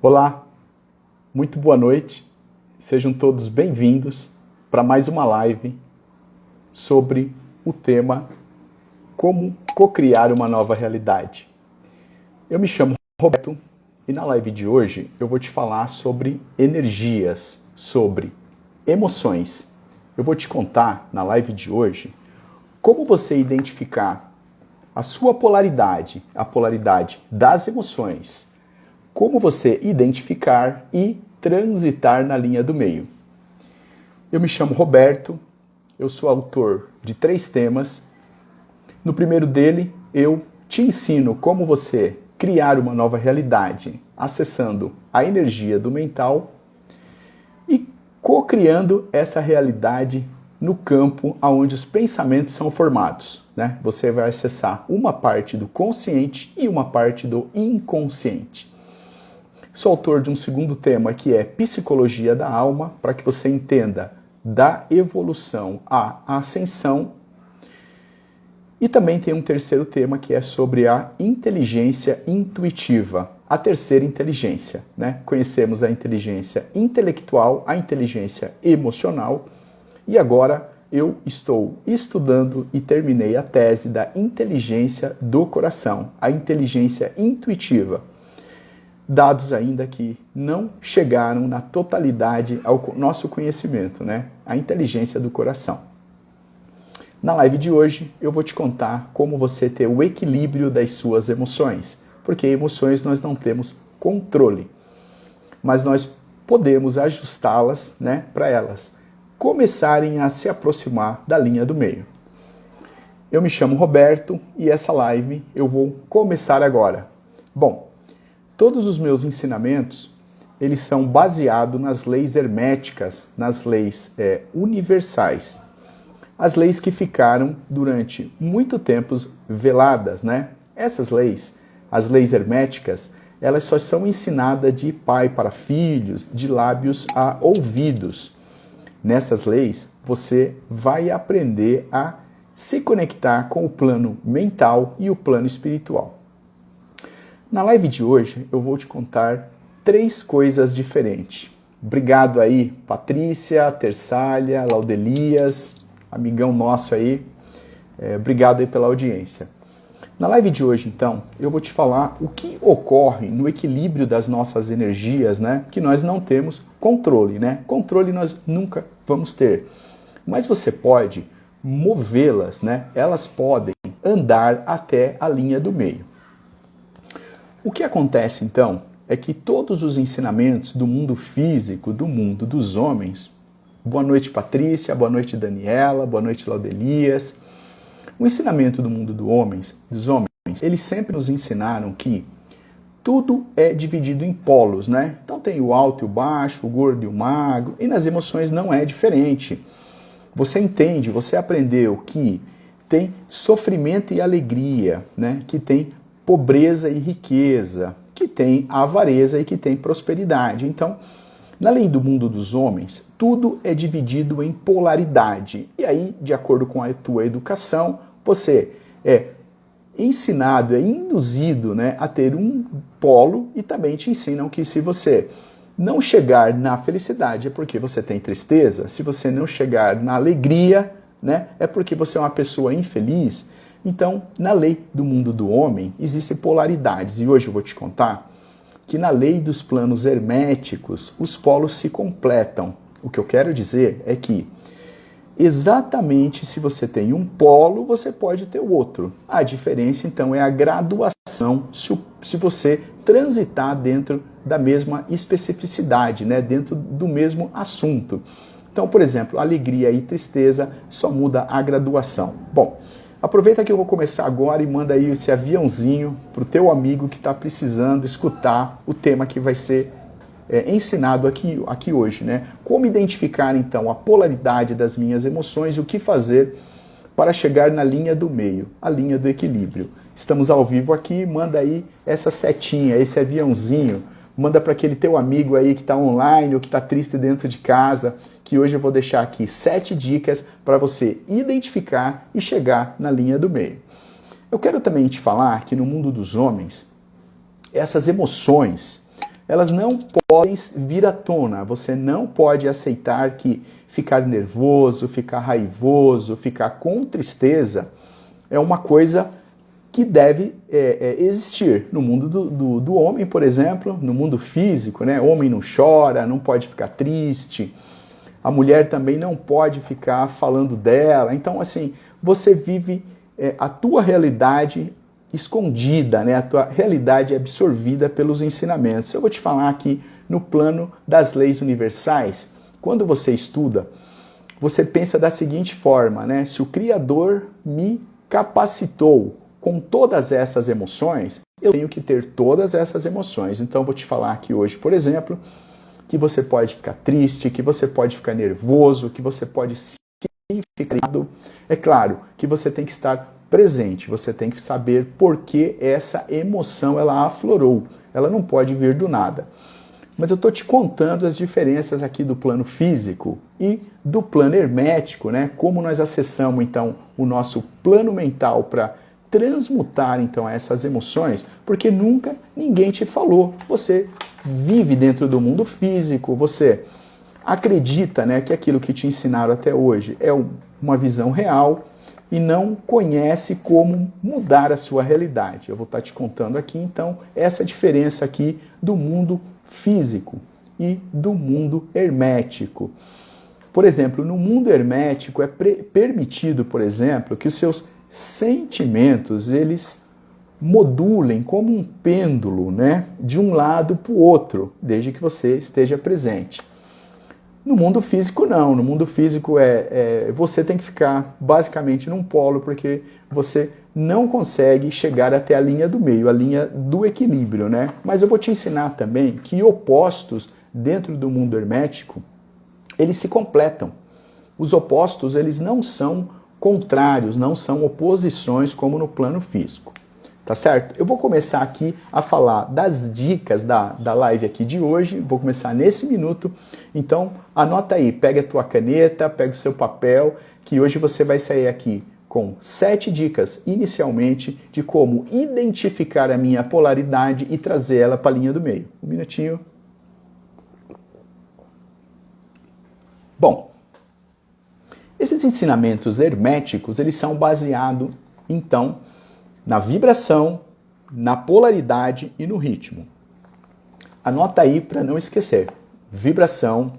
Olá, muito boa noite, sejam todos bem-vindos para mais uma live sobre o tema Como Cocriar uma Nova Realidade. Eu me chamo Roberto e na live de hoje eu vou te falar sobre energias, sobre emoções. Eu vou te contar na live de hoje como você identificar a sua polaridade, a polaridade das emoções, como você identificar e transitar na linha do meio. Eu me chamo Roberto, eu sou autor de 3 temas. No primeiro dele, eu te ensino como você criar uma nova realidade, acessando a energia do mental e co-criando essa realidade no campo onde os pensamentos são formados, né? Você vai acessar uma parte do consciente e uma parte do inconsciente. Sou autor de um segundo tema que é Psicologia da Alma, para que você entenda da evolução à ascensão. E também tem um terceiro tema que é sobre a inteligência intuitiva, a terceira inteligência, né? Conhecemos a inteligência intelectual, a inteligência emocional, e agora eu estou estudando e terminei a tese da inteligência do coração, a inteligência intuitiva. Dados ainda que não chegaram na totalidade ao nosso conhecimento, né? A inteligência do coração. Na live de hoje eu vou te contar como você ter o equilíbrio das suas emoções, porque emoções nós não temos controle, mas nós podemos ajustá-las, né, para elas começarem a se aproximar da linha do meio. Eu me chamo Roberto e essa live eu vou começar agora. Bom, todos os meus ensinamentos, eles são baseados nas leis herméticas, nas leis universais. As leis que ficaram durante muito tempo veladas, né? Essas leis, as leis herméticas, elas só são ensinadas de pai para filhos, de lábios a ouvidos. Nessas leis, você vai aprender a se conectar com o plano mental e o plano espiritual. Na live de hoje, eu vou te contar 3 coisas diferentes. Obrigado aí, Patrícia, Tersália, Laudelias, amigão nosso aí. Obrigado aí pela audiência. Na live de hoje, então, eu vou te falar o que ocorre no equilíbrio das nossas energias, né? Que nós não temos controle, né? Controle nós nunca vamos ter. Mas você pode movê-las, né? Elas podem andar até a linha do meio. O que acontece, então, é que todos os ensinamentos do mundo físico, do mundo dos homens, boa noite Patrícia, boa noite Daniela, boa noite Laudelias, o ensinamento do mundo dos homens, eles sempre nos ensinaram que tudo é dividido em polos, né? Então tem o alto e o baixo, o gordo e o magro, e nas emoções não é diferente. Você entende, você aprendeu que tem sofrimento e alegria, né? Que tem pobreza e riqueza, que tem avareza e que tem prosperidade. Então, na lei do mundo dos homens, tudo é dividido em polaridade. E aí, de acordo com a tua educação, você é ensinado, é induzido, né, a ter um polo, e também te ensinam que se você não chegar na felicidade é porque você tem tristeza, se você não chegar na alegria, né, é porque você é uma pessoa infeliz. Então, na lei do mundo do homem, existem polaridades. E hoje eu vou te contar que na lei dos planos herméticos, os polos se completam. O que eu quero dizer é que, exatamente se você tem um polo, você pode ter o outro. A diferença, então, é a graduação, se você transitar dentro da mesma especificidade, né? Dentro do mesmo assunto. Então, por exemplo, alegria e tristeza só muda a graduação. Bom, aproveita que eu vou começar agora e manda aí esse aviãozinho para o teu amigo que está precisando escutar o tema que vai ser ensinado aqui hoje, né? Como identificar, então, a polaridade das minhas emoções e o que fazer para chegar na linha do meio, a linha do equilíbrio. Estamos ao vivo aqui, manda aí essa setinha, esse aviãozinho, manda para aquele teu amigo aí que está online ou que está triste dentro de casa, que hoje eu vou deixar aqui 7 dicas para você identificar e chegar na linha do meio. Eu quero também te falar que no mundo dos homens, essas emoções elas não podem vir à tona. Você não pode aceitar que ficar nervoso, ficar raivoso, ficar com tristeza é uma coisa que deve existir no mundo do homem, por exemplo, no mundo físico, né? O homem não chora, não pode ficar triste, a mulher também não pode ficar falando dela. Então, assim, você vive a tua realidade escondida, né? A tua realidade é absorvida pelos ensinamentos. Eu vou te falar aqui no plano das leis universais. Quando você estuda, você pensa da seguinte forma, né? Se o Criador me capacitou com todas essas emoções, eu tenho que ter todas essas emoções. Então, eu vou te falar aqui hoje, por exemplo, que você pode ficar triste, que você pode ficar nervoso, que você pode se ficar... É claro que você tem que estar presente, você tem que saber por que essa emoção ela aflorou. Ela não pode vir do nada. Mas eu estou te contando as diferenças aqui do plano físico e do plano hermético, né? Como nós acessamos, então, o nosso plano mental para transmutar, então, essas emoções, porque nunca ninguém te falou. Você vive dentro do mundo físico, você acredita, né, que aquilo que te ensinaram até hoje é uma visão real e não conhece como mudar a sua realidade. Eu vou estar te contando aqui, então, essa diferença aqui do mundo físico e do mundo hermético. Por exemplo, no mundo hermético é permitido, por exemplo, que os seus sentimentos, eles modulem como um pêndulo, né, de um lado para o outro, desde que você esteja presente. No mundo físico, não. No mundo físico, você tem que ficar basicamente num polo, porque você não consegue chegar até a linha do meio, a linha do equilíbrio, né? Mas eu vou te ensinar também que opostos dentro do mundo hermético, eles se completam. Os opostos, eles não são contrários, não são oposições como no plano físico. Tá certo? Eu vou começar aqui a falar das dicas da live aqui de hoje, vou começar nesse minuto, então anota aí, pega a tua caneta, pega o seu papel, que hoje você vai sair aqui com 7 dicas, inicialmente, de como identificar a minha polaridade e trazer ela para a linha do meio. Um minutinho. Bom, esses ensinamentos herméticos, eles são baseados, então, na vibração, na polaridade e no ritmo. Anota aí para não esquecer. Vibração,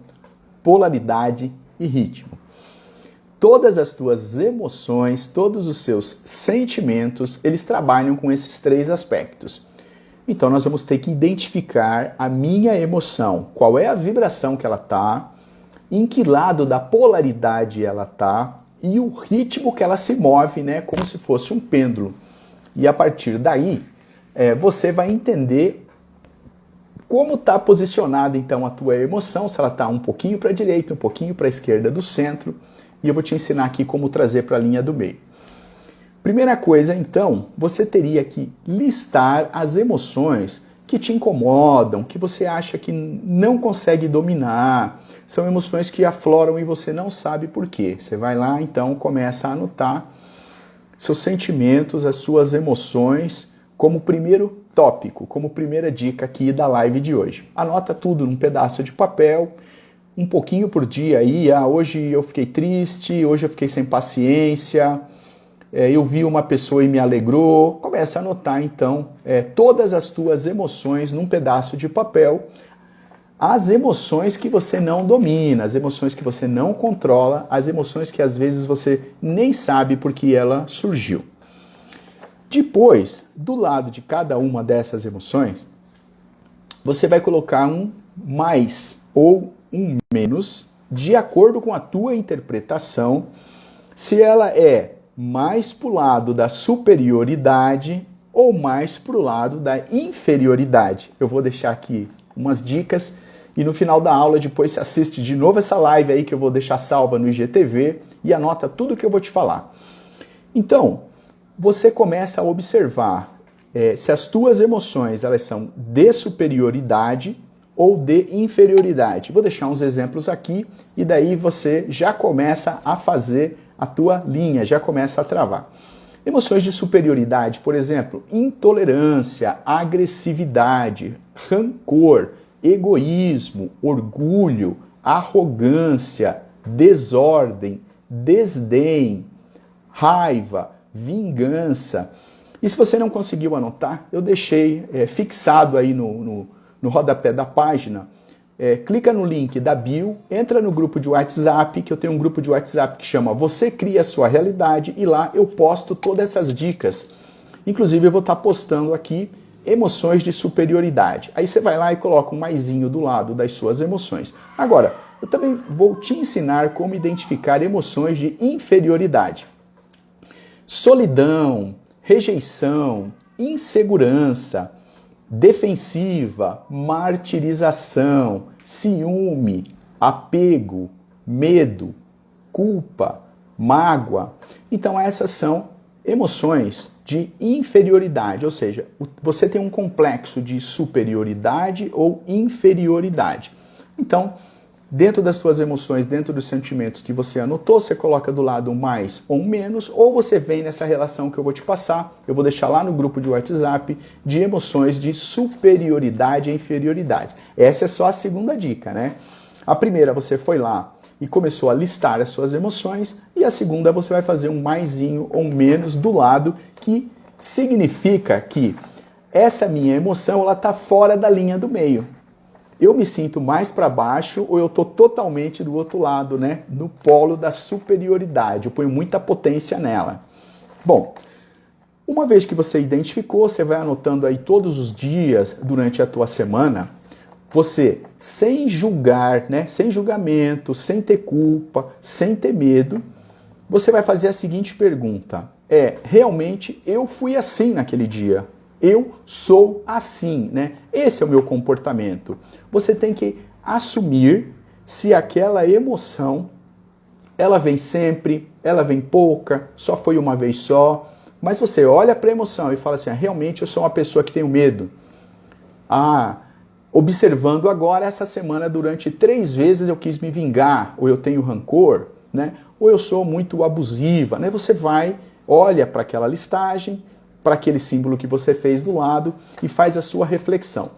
polaridade e ritmo. Todas as tuas emoções, todos os seus sentimentos, eles trabalham com esses 3 aspectos. Então nós vamos ter que identificar a minha emoção, qual é a vibração que ela está, em que lado da polaridade ela está e o ritmo que ela se move, né, como se fosse um pêndulo. E a partir daí, você vai entender como está posicionada então a tua emoção, se ela está um pouquinho para a direita, um pouquinho para a esquerda do centro, e eu vou te ensinar aqui como trazer para a linha do meio. Primeira coisa, então, você teria que listar as emoções que te incomodam, que você acha que não consegue dominar, são emoções que afloram e você não sabe por quê. Você vai lá, então, começa a anotar seus sentimentos, as suas emoções, como primeiro tópico, como primeira dica aqui da live de hoje. Anota tudo num pedaço de papel, um pouquinho por dia aí. Hoje eu fiquei triste, hoje eu fiquei sem paciência, eu vi uma pessoa e me alegrou. Começa a anotar, então, todas as tuas emoções num pedaço de papel, as emoções que você não domina, as emoções que você não controla, as emoções que às vezes você nem sabe por que ela surgiu. Depois, do lado de cada uma dessas emoções, você vai colocar um mais ou um menos, de acordo com a tua interpretação, se ela é mais para o lado da superioridade ou mais para o lado da inferioridade. Eu vou deixar aqui umas dicas e no final da aula depois você assiste de novo essa live aí que eu vou deixar salva no IGTV e anota tudo que eu vou te falar. Então, você começa a observar se as tuas emoções elas são de superioridade ou de inferioridade. Vou deixar uns exemplos aqui e daí você já começa a fazer a tua linha, já começa a travar. Emoções de superioridade, por exemplo, intolerância, agressividade, rancor, egoísmo, orgulho, arrogância, desordem, desdém, raiva, vingança. E se você não conseguiu anotar, eu deixei fixado aí no rodapé da página. Clica no link da bio, entra no grupo de WhatsApp, que eu tenho um grupo de WhatsApp que chama Você Cria a Sua Realidade, e lá eu posto todas essas dicas. Inclusive eu vou estar postando aqui emoções de superioridade. Aí você vai lá e coloca um maisinho do lado das suas emoções. Agora, eu também vou te ensinar como identificar emoções de inferioridade. Solidão, rejeição, insegurança, defensiva, martirização, ciúme, apego, medo, culpa, mágoa. Então essas são emoções de inferioridade, ou seja, você tem um complexo de superioridade ou inferioridade. Então, dentro das suas emoções, dentro dos sentimentos que você anotou, você coloca do lado um mais ou um menos, ou você vem nessa relação que eu vou te passar, eu vou deixar lá no grupo de WhatsApp, de emoções de superioridade e inferioridade. Essa é só a segunda dica, né? A primeira, você foi lá e começou a listar as suas emoções, e a segunda, você vai fazer um maisinho ou um menos do lado, que significa que essa minha emoção, ela está fora da linha do meio. Eu me sinto mais para baixo ou eu estou totalmente do outro lado, né? No polo da superioridade. Eu ponho muita potência nela. Bom, uma vez que você identificou, você vai anotando aí todos os dias durante a tua semana, você, sem julgar, né? Sem julgamento, sem ter culpa, sem ter medo, você vai fazer a seguinte pergunta. Realmente eu fui assim naquele dia? Eu sou assim, né? Esse é o meu comportamento. Você tem que assumir se aquela emoção, ela vem sempre, ela vem pouca, só foi uma vez só. Mas você olha para a emoção e fala assim, realmente eu sou uma pessoa que tenho medo. Observando agora essa semana, durante 3 vezes eu quis me vingar, ou eu tenho rancor, né? Ou eu sou muito abusiva, né? Você vai, olha para aquela listagem, para aquele símbolo que você fez do lado e faz a sua reflexão.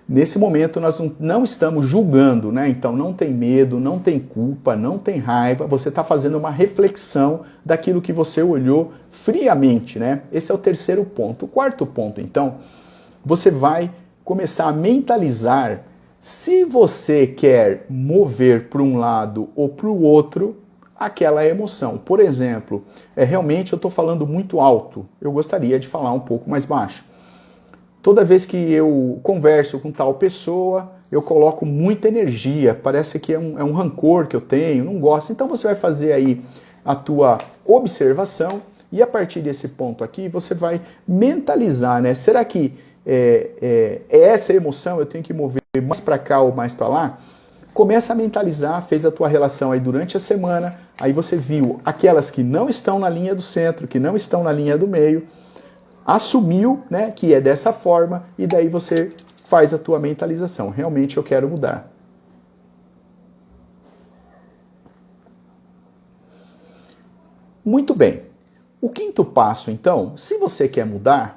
Nesse momento nós não estamos julgando, né? Então não tem medo, não tem culpa, não tem raiva, você está fazendo uma reflexão daquilo que você olhou friamente, né? Esse é o terceiro ponto. O quarto ponto, então, você vai começar a mentalizar se você quer mover para um lado ou para o outro aquela emoção. Por exemplo, realmente eu estou falando muito alto, eu gostaria de falar um pouco mais baixo. Toda vez que eu converso com tal pessoa, eu coloco muita energia, parece que é um rancor que eu tenho, não gosto. Então você vai fazer aí a tua observação e a partir desse ponto aqui você vai mentalizar, né? Será que essa emoção eu tenho que mover mais para cá ou mais para lá? Começa a mentalizar, fez a tua relação aí durante a semana, aí você viu aquelas que não estão na linha do centro, que não estão na linha do meio, assumiu, né, que é dessa forma, e daí você faz a tua mentalização. Realmente eu quero mudar. Muito bem. O quinto passo, então, se você quer mudar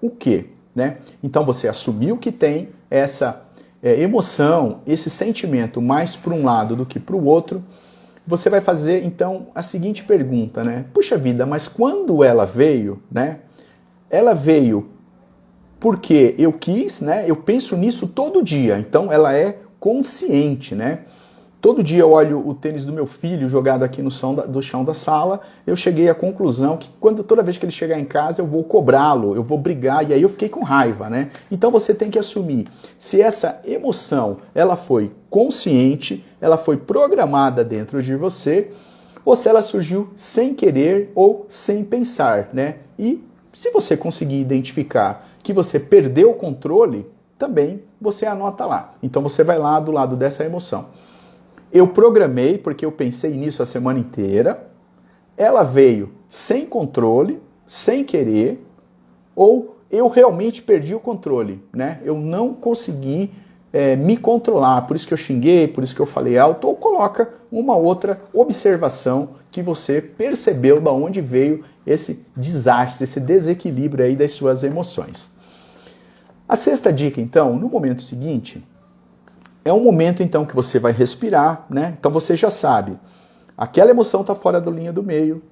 o quê? Né? Então você assumiu que tem essa emoção, esse sentimento mais para um lado do que para o outro. Você vai fazer, então, a seguinte pergunta, né? Puxa vida, mas quando ela veio, né? Ela veio porque eu quis, né? Eu penso nisso todo dia, então ela é consciente, né? Todo dia eu olho o tênis do meu filho jogado aqui no chão da sala, eu cheguei à conclusão que toda vez que ele chegar em casa eu vou cobrá-lo, eu vou brigar, e aí eu fiquei com raiva, né? Então você tem que assumir se essa emoção ela foi consciente, ela foi programada dentro de você, ou se ela surgiu sem querer ou sem pensar, né? E se você conseguir identificar que você perdeu o controle, também você anota lá. Então você vai lá do lado dessa emoção. Eu programei porque eu pensei nisso a semana inteira, ela veio sem controle, sem querer, ou eu realmente perdi o controle, né? Eu não consegui me controlar, por isso que eu xinguei, por isso que eu falei alto, ou coloca uma outra observação que você percebeu de onde veio esse desastre, esse desequilíbrio aí das suas emoções. A sexta dica, então, no momento seguinte, é um momento então que você vai respirar, né? Então você já sabe, aquela emoção está fora da linha do meio,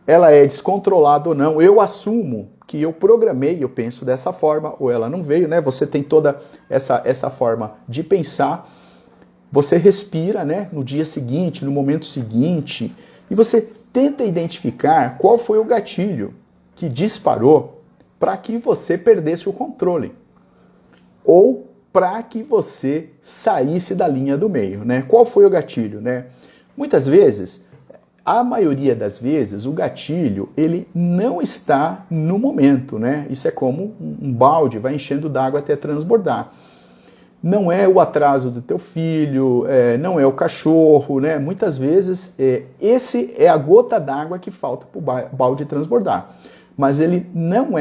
ela é descontrolada ou não, eu assumo que eu programei, eu penso dessa forma, ou ela não veio, né? Você tem toda essa forma de pensar, você respira, né? No dia seguinte, no momento seguinte, e você tenta identificar qual foi o gatilho que disparou para que você perdesse o controle, ou para que você saísse da linha do meio, né? Qual foi o gatilho, né? Muitas vezes, a maioria das vezes, o gatilho, ele não está no momento, né? Isso é como um balde, vai enchendo d'água até transbordar. Não é o atraso do teu filho, não é o cachorro, né? Muitas vezes, esse é a gota d'água que falta para o balde transbordar. Mas ele não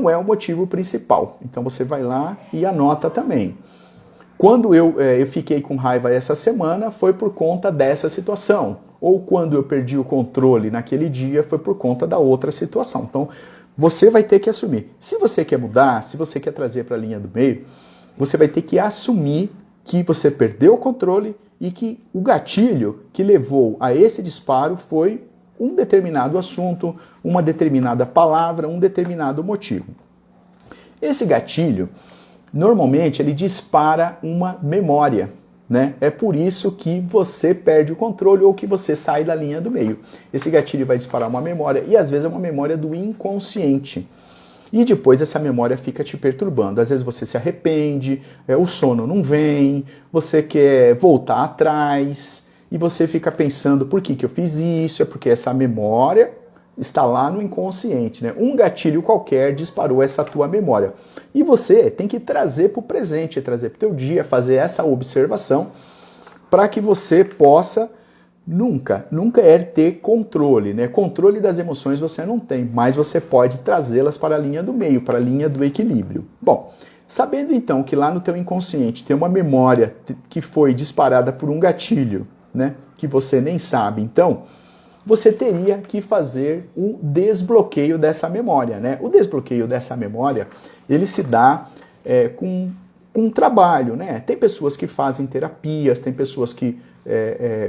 é o motivo principal. Então você vai lá e anota também. Quando eu fiquei com raiva essa semana, foi por conta dessa situação. Ou quando eu perdi o controle naquele dia, foi por conta da outra situação. Então, você vai ter que assumir. Se você quer mudar, se você quer trazer para a linha do meio, você vai ter que assumir que você perdeu o controle e que o gatilho que levou a esse disparo foi um determinado assunto, uma determinada palavra, um determinado motivo. Esse gatilho, normalmente, ele dispara uma memória, né? É por isso que você perde o controle ou que você sai da linha do meio. Esse gatilho vai disparar uma memória e às vezes é uma memória do inconsciente. E depois essa memória fica te perturbando. Às vezes você se arrepende, o sono não vem, você quer voltar atrás e você fica pensando, por que eu fiz isso? É porque essa memória está lá no inconsciente, né? Um gatilho qualquer disparou essa tua memória. E você tem que trazer para o presente, trazer para o teu dia, fazer essa observação para que você possa nunca ter controle, né? Controle das emoções você não tem, mas você pode trazê-las para a linha do meio, para a linha do equilíbrio. Bom, sabendo então que lá no teu inconsciente tem uma memória que foi disparada por um gatilho, né? Que você nem sabe, então você teria que fazer o desbloqueio dessa memória, né? O desbloqueio dessa memória, ele se dá com trabalho, né? Tem pessoas que fazem terapias, tem pessoas que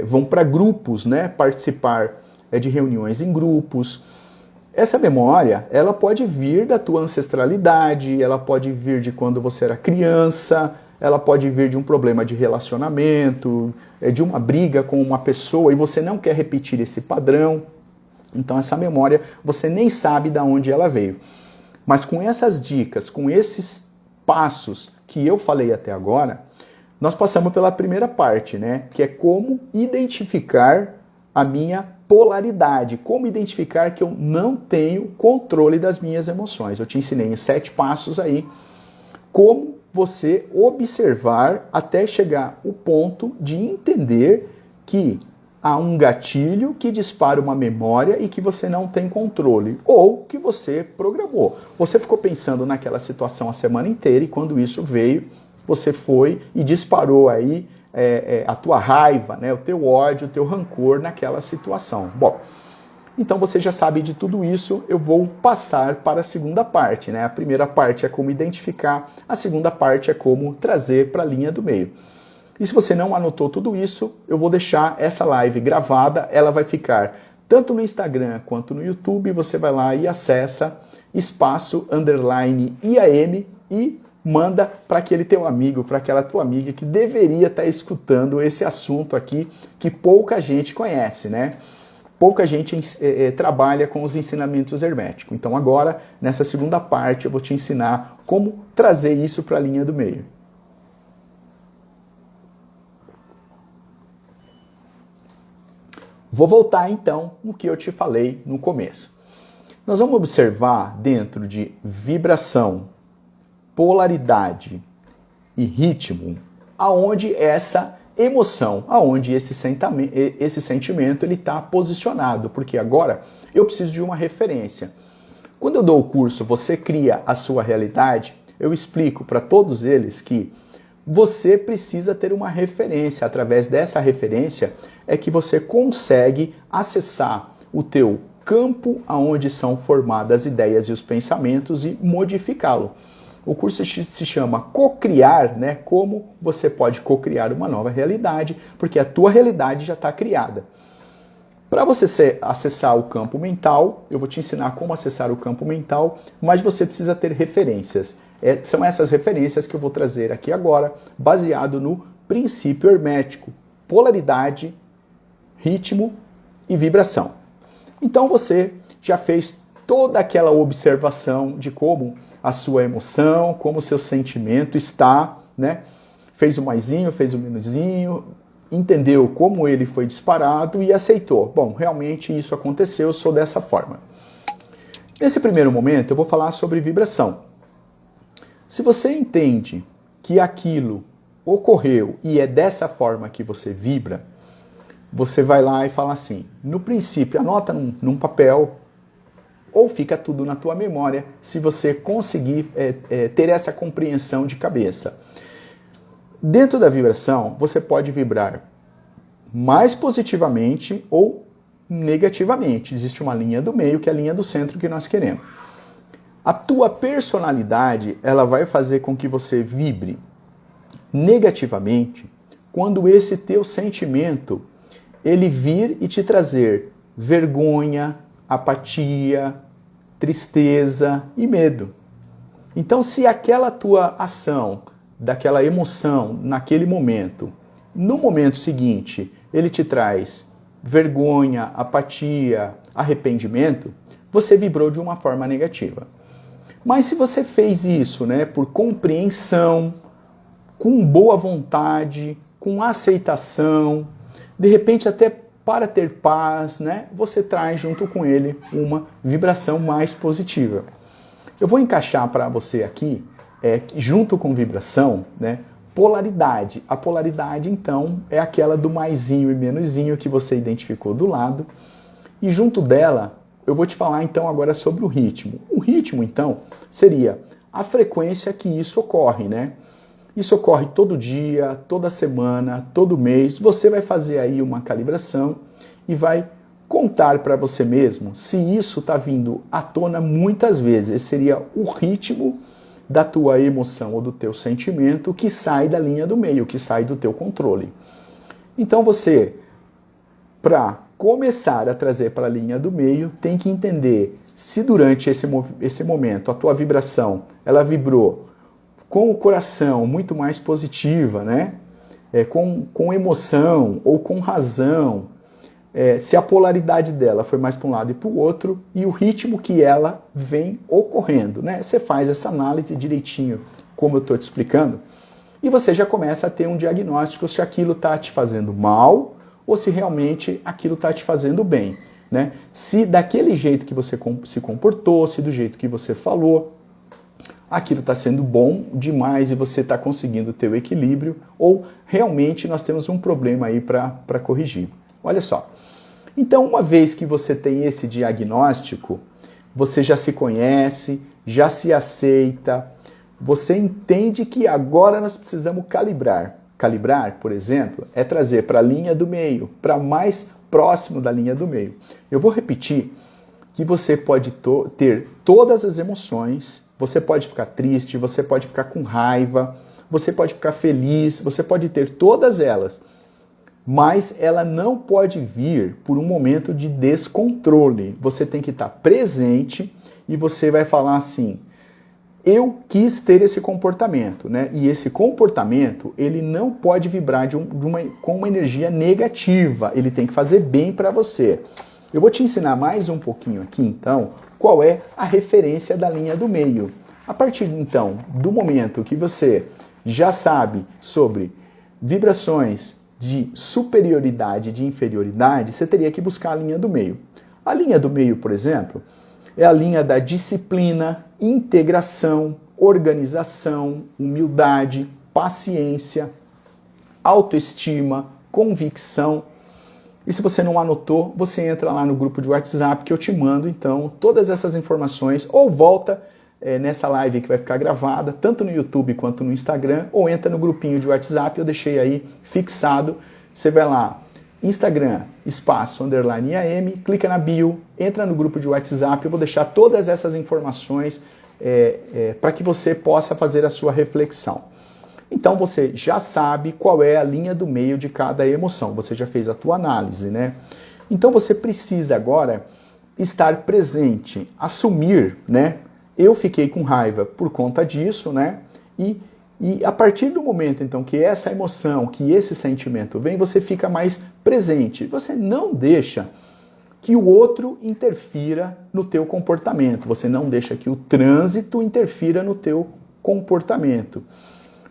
vão para grupos, né? Participar de reuniões em grupos. Essa memória, ela pode vir da tua ancestralidade, ela pode vir de quando você era criança, ela pode vir de um problema de relacionamento, de uma briga com uma pessoa e você não quer repetir esse padrão. Então essa memória, você nem sabe de onde ela veio. Mas com essas dicas, com esses passos que eu falei até agora, nós passamos pela primeira parte, né? Que é como identificar a minha polaridade, como identificar que eu não tenho controle das minhas emoções. Eu te ensinei em 7 passos aí como você observar até chegar o ponto de entender que há um gatilho que dispara uma memória e que você não tem controle, ou que você programou. Você ficou pensando naquela situação a semana inteira e quando isso veio, você foi e disparou aí a tua raiva, né, o teu ódio, o teu rancor naquela situação. Bom, então você já sabe de tudo isso, eu vou passar para a segunda parte, né? A primeira parte é como identificar, a segunda parte é como trazer para a linha do meio. E se você não anotou tudo isso, eu vou deixar essa live gravada, ela vai ficar tanto no Instagram quanto no YouTube, você vai lá e acessa _IAM e manda para aquele teu amigo, para aquela tua amiga que deveria estar escutando esse assunto aqui que pouca gente conhece, né? Pouca gente trabalha com os ensinamentos herméticos. Então agora, nessa segunda parte, eu vou te ensinar como trazer isso para a linha do meio. Vou voltar então no que eu te falei no começo. Nós vamos observar dentro de vibração, polaridade e ritmo, aonde essa emoção, aonde esse sentimento ele está posicionado, porque agora eu preciso de uma referência. Quando eu dou o curso Você Cria a Sua Realidade, eu explico para todos eles que você precisa ter uma referência. Através dessa referência é que você consegue acessar o teu campo onde são formadas as ideias e os pensamentos e modificá-lo. O curso se chama Cocriar, né? Como você pode cocriar uma nova realidade, porque a tua realidade já está criada. Para você acessar o campo mental, eu vou te ensinar como acessar o campo mental, mas você precisa ter referências. São essas referências que eu vou trazer aqui agora, baseado no princípio hermético, polaridade, ritmo e vibração. Então você já fez toda aquela observação de como a sua emoção, como o seu sentimento está, né? Fez o maisinho, fez o menuzinho, entendeu como ele foi disparado e aceitou. Bom, realmente isso aconteceu, eu sou dessa forma. Nesse primeiro momento eu vou falar sobre vibração. Se você entende que aquilo ocorreu e é dessa forma que você vibra, você vai lá e fala assim, no princípio, anota num papel, ou fica tudo na tua memória, se você conseguir ter essa compreensão de cabeça. Dentro da vibração, você pode vibrar mais positivamente ou negativamente. Existe uma linha do meio, que é a linha do centro que nós queremos. A tua personalidade, ela vai fazer com que você vibre negativamente quando esse teu sentimento ele vir e te trazer vergonha, apatia, tristeza e medo. Então, se aquela tua ação, daquela emoção, naquele momento, no momento seguinte, ele te traz vergonha, apatia, arrependimento, você vibrou de uma forma negativa. Mas se você fez isso, né, por compreensão, com boa vontade, com aceitação, de repente até para ter paz, né, você traz junto com ele uma vibração mais positiva. Eu vou encaixar para você aqui, junto com vibração, né, polaridade. A polaridade, então, é aquela do maisinho e menusinho que você identificou do lado. E junto dela, eu vou te falar então agora sobre o ritmo. O ritmo, então, seria a frequência que isso ocorre, né? Isso ocorre todo dia, toda semana, todo mês. Você vai fazer aí uma calibração e vai contar para você mesmo se isso está vindo à tona muitas vezes. Esse seria o ritmo da tua emoção ou do teu sentimento que sai da linha do meio, que sai do teu controle. Então você, para começar a trazer para a linha do meio, tem que entender se durante esse momento a tua vibração, ela vibrou com o coração muito mais positiva, né? Com emoção ou com razão, se a polaridade dela foi mais para um lado e para o outro, e o ritmo que ela vem ocorrendo, né? Você faz essa análise direitinho, como eu estou te explicando, e você já começa a ter um diagnóstico se aquilo está te fazendo mal ou se realmente aquilo está te fazendo bem, né? Se daquele jeito que você se comportou, se do jeito que você falou, aquilo está sendo bom demais e você está conseguindo ter o equilíbrio, ou realmente nós temos um problema aí para corrigir. Olha só. Então, uma vez que você tem esse diagnóstico, você já se conhece, já se aceita, você entende que agora nós precisamos calibrar. Calibrar, por exemplo, é trazer para a linha do meio, para mais próximo da linha do meio. Eu vou repetir que você pode ter todas as emoções. Você pode ficar triste, você pode ficar com raiva, você pode ficar feliz, você pode ter todas elas. Mas ela não pode vir por um momento de descontrole. Você tem que estar presente e você vai falar assim, eu quis ter esse comportamento, né? E esse comportamento, ele não pode vibrar com uma energia negativa, ele tem que fazer bem para você. Eu vou te ensinar mais um pouquinho aqui, então, qual é a referência da linha do meio. A partir, então, do momento que você já sabe sobre vibrações de superioridade e de inferioridade, você teria que buscar a linha do meio. A linha do meio, por exemplo, é a linha da disciplina, integração, organização, humildade, paciência, autoestima, convicção. E se você não anotou, você entra lá no grupo de WhatsApp que eu te mando, então, todas essas informações, ou volta nessa live que vai ficar gravada, tanto no YouTube quanto no Instagram, ou entra no grupinho de WhatsApp, eu deixei aí fixado. Você vai lá, Instagram, espaço, _AM, clica na bio, entra no grupo de WhatsApp, eu vou deixar todas essas informações para que você possa fazer a sua reflexão. Então você já sabe qual é a linha do meio de cada emoção, você já fez a tua análise, né? Então você precisa agora estar presente, assumir, né? Eu fiquei com raiva por conta disso, né? E a partir do momento, então, que essa emoção, que esse sentimento vem, você fica mais presente. Você não deixa que o outro interfira no teu comportamento. Você não deixa que o trânsito interfira no teu comportamento.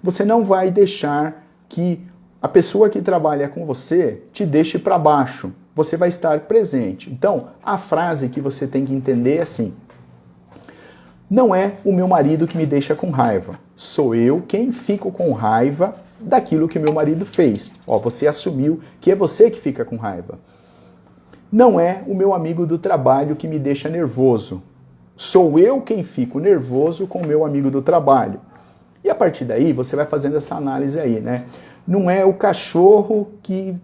Você não vai deixar que a pessoa que trabalha com você te deixe para baixo. Você vai estar presente. Então, a frase que você tem que entender é assim: não é o meu marido que me deixa com raiva. Sou eu quem fico com raiva daquilo que meu marido fez. Ó, você assumiu que é você que fica com raiva. Não é o meu amigo do trabalho que me deixa nervoso. Sou eu quem fico nervoso com o meu amigo do trabalho. E a partir daí, você vai fazendo essa análise aí, né? Não é o cachorro que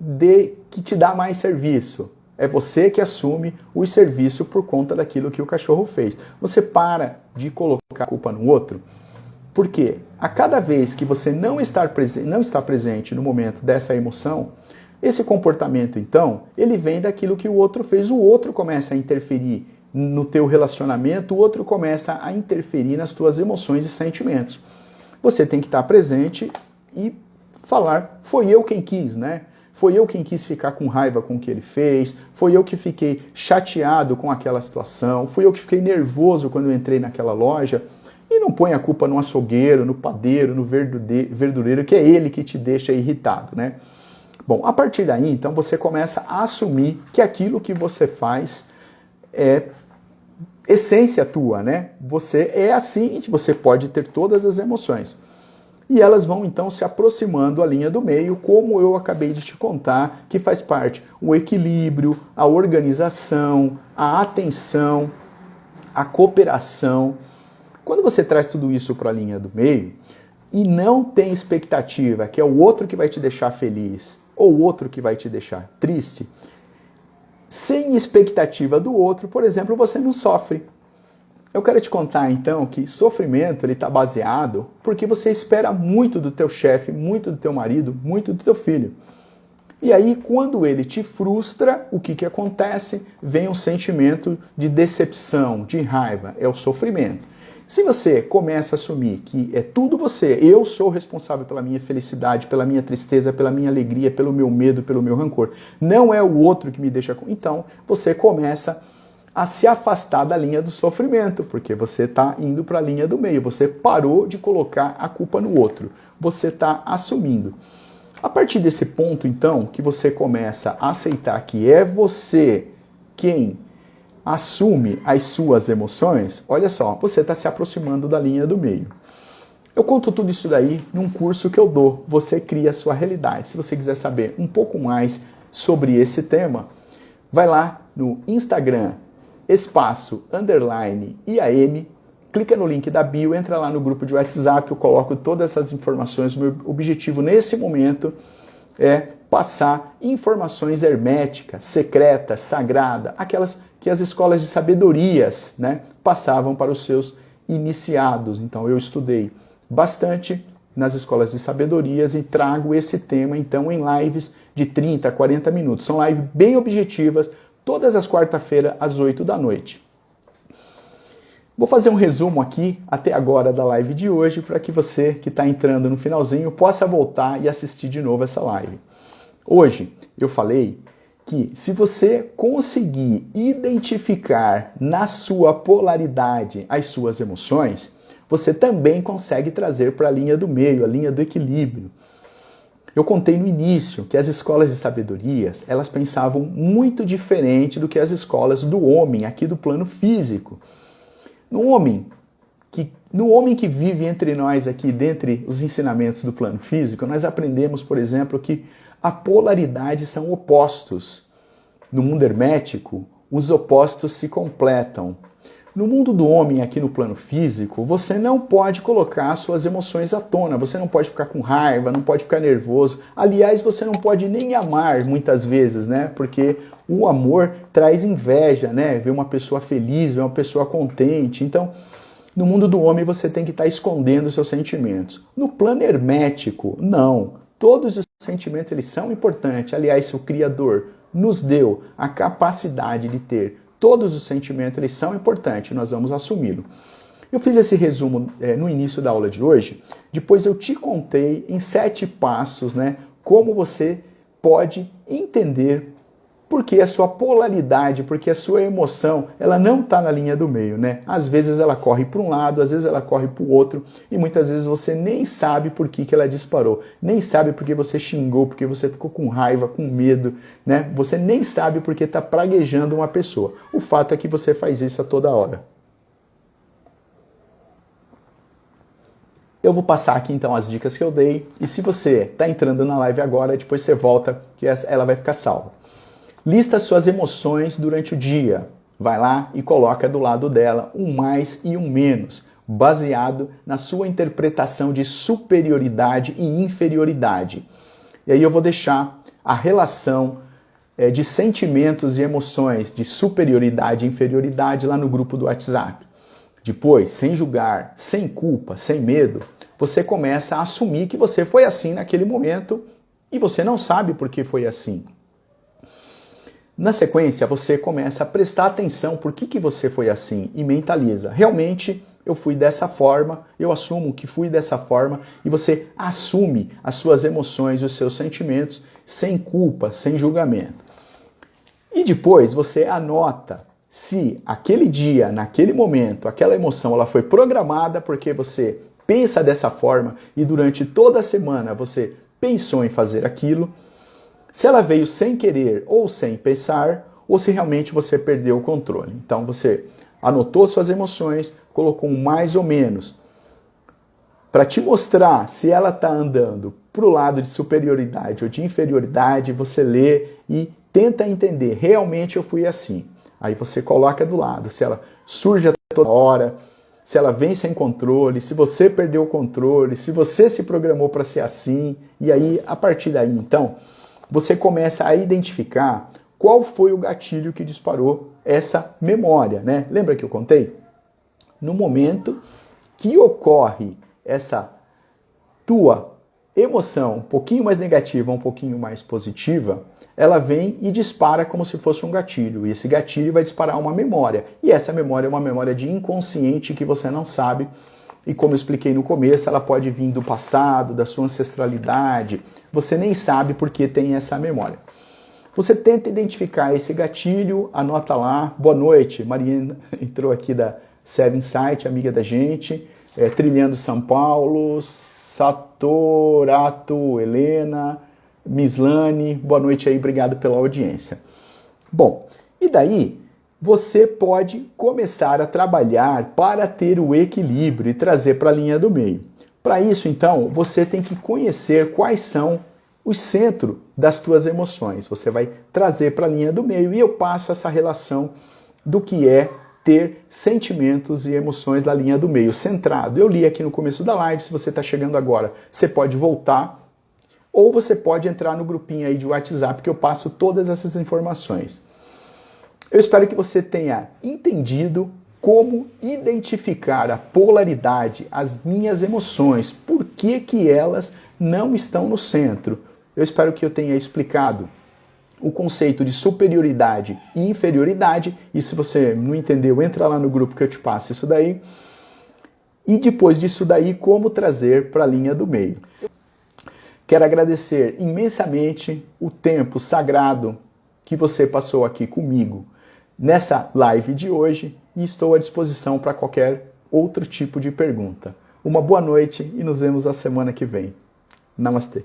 te dá mais serviço. É você que assume o serviço por conta daquilo que o cachorro fez. Você para de colocar a culpa no outro. Porque a cada vez que você não está presente no momento dessa emoção, esse comportamento, então, ele vem daquilo que o outro fez. O outro começa a interferir no teu relacionamento, o outro começa a interferir nas tuas emoções e sentimentos. Você tem que estar presente e falar, foi eu quem quis, né? Foi eu quem quis ficar com raiva com o que ele fez, foi eu que fiquei chateado com aquela situação, fui eu que fiquei nervoso quando eu entrei naquela loja. E não põe a culpa no açougueiro, no padeiro, no verdureiro, que é ele que te deixa irritado, né? Bom, a partir daí, então, você começa a assumir que aquilo que você faz é essência tua, né? Você é assim, você pode ter todas as emoções. E elas vão, então, se aproximando à linha do meio, como eu acabei de te contar, que faz parte o equilíbrio, a organização, a atenção, a cooperação. Quando você traz tudo isso para a linha do meio e não tem expectativa que é o outro que vai te deixar feliz ou o outro que vai te deixar triste, sem expectativa do outro, por exemplo, você não sofre. Eu quero te contar então que sofrimento ele está baseado porque você espera muito do teu chefe, muito do teu marido, muito do teu filho. E aí, quando ele te frustra, o que acontece? Vem um sentimento de decepção, de raiva, é o sofrimento. Se você começa a assumir que é tudo você, eu sou responsável pela minha felicidade, pela minha tristeza, pela minha alegria, pelo meu medo, pelo meu rancor, não é o outro que me deixa com... Então, você começa a se afastar da linha do sofrimento, porque você está indo para a linha do meio, você parou de colocar a culpa no outro, você está assumindo. A partir desse ponto, então, que você começa a aceitar que é você quem assume as suas emoções, olha só, você está se aproximando da linha do meio. Eu conto tudo isso daí num curso que eu dou, Você Cria a Sua Realidade. Se você quiser saber um pouco mais sobre esse tema, vai lá no Instagram, _IAM, clica no link da bio, entra lá no grupo de WhatsApp, eu coloco todas essas informações. O meu objetivo nesse momento é passar informações herméticas, secretas, sagradas, aquelas que as escolas de sabedorias, né, passavam para os seus iniciados. Então eu estudei bastante nas escolas de sabedorias e trago esse tema então em lives de 30 a 40 minutos. São lives bem objetivas, todas as quarta-feiras às 8 da noite. Vou fazer um resumo aqui até agora da live de hoje para que você que está entrando no finalzinho possa voltar e assistir de novo essa live. Hoje eu falei que se você conseguir identificar na sua polaridade as suas emoções, você também consegue trazer para a linha do meio, a linha do equilíbrio. Eu contei no início que as escolas de sabedorias, elas pensavam muito diferente do que as escolas do homem, aqui do plano físico. No homem que vive entre nós aqui, dentre os ensinamentos do plano físico, nós aprendemos, por exemplo, que a polaridade são opostos. No mundo hermético, os opostos se completam. No mundo do homem, aqui no plano físico, você não pode colocar suas emoções à tona. Você não pode ficar com raiva, não pode ficar nervoso. Aliás, você não pode nem amar muitas vezes, né? Porque o amor traz inveja, né? Ver uma pessoa feliz, ver uma pessoa contente. Então, No mundo do homem você tem que estar escondendo os seus sentimentos. No plano hermético, não. Todos os sentimentos eles são importantes. Aliás, o Criador nos deu a capacidade de ter todos os sentimentos, eles são importantes, nós vamos assumi-lo. Eu fiz esse resumo no início da aula de hoje, depois eu te contei em 7 passos, né, como você pode entender porque a sua polaridade, porque a sua emoção, ela não está na linha do meio, né? Às vezes ela corre para um lado, às vezes ela corre para o outro, e muitas vezes você nem sabe por que ela disparou, nem sabe porque você xingou, porque você ficou com raiva, com medo, né? Você nem sabe porque está praguejando uma pessoa. O fato é que você faz isso a toda hora. Eu vou passar aqui então as dicas que eu dei, e se você está entrando na live agora, depois você volta, que ela vai ficar salva. Lista suas emoções durante o dia. Vai lá e coloca do lado dela um mais e um menos, baseado na sua interpretação de superioridade e inferioridade. E aí eu vou deixar a relação de sentimentos e emoções de superioridade e inferioridade lá no grupo do WhatsApp. Depois, sem julgar, sem culpa, sem medo, você começa a assumir que você foi assim naquele momento e você não sabe por que foi assim. Na sequência, você começa a prestar atenção por que você foi assim e mentaliza. Realmente, eu fui dessa forma, eu assumo que fui dessa forma, e você assume as suas emoções, os seus sentimentos, sem culpa, sem julgamento. E depois você anota se aquele dia, naquele momento, aquela emoção ela foi programada porque você pensa dessa forma e durante toda a semana você pensou em fazer aquilo, se ela veio sem querer ou sem pensar, ou se realmente você perdeu o controle. Então você anotou suas emoções, colocou um mais ou menos, para te mostrar se ela está andando para o lado de superioridade ou de inferioridade, você lê e tenta entender, realmente eu fui assim. Aí você coloca do lado, se ela surge a toda hora, se ela vem sem controle, se você perdeu o controle, se você se programou para ser assim, e aí, a partir daí, então, você começa a identificar qual foi o gatilho que disparou essa memória, né? Lembra que eu contei? No momento que ocorre essa tua emoção um pouquinho mais negativa, um pouquinho mais positiva, ela vem e dispara como se fosse um gatilho. E esse gatilho vai disparar uma memória. E essa memória é uma memória de inconsciente que você não sabe. E como eu expliquei no começo, ela pode vir do passado, da sua ancestralidade. Você nem sabe por que tem essa memória. Você tenta identificar esse gatilho, anota lá. Boa noite, Mariana entrou aqui da Seven Insight, amiga da gente. Trilhando São Paulo, Satorato, Helena, Mislane, boa noite aí, obrigado pela audiência. Bom, e daí você pode começar a trabalhar para ter o equilíbrio e trazer para a linha do meio. Para isso, então, você tem que conhecer quais são os centros das tuas emoções. Você vai trazer para a linha do meio e eu passo essa relação do que é ter sentimentos e emoções da linha do meio, centrado. Eu li aqui no começo da live, se você está chegando agora, você pode voltar ou você pode entrar no grupinho aí de WhatsApp que eu passo todas essas informações. Eu espero que você tenha entendido como identificar a polaridade, as minhas emoções, por que elas não estão no centro. Eu espero que eu tenha explicado o conceito de superioridade e inferioridade, e se você não entendeu, entra lá no grupo que eu te passo isso daí. E depois disso daí, como trazer para a linha do meio. Quero agradecer imensamente o tempo sagrado que você passou aqui comigo nessa live de hoje e estou à disposição para qualquer outro tipo de pergunta. Uma boa noite e nos vemos a semana que vem. Namastê.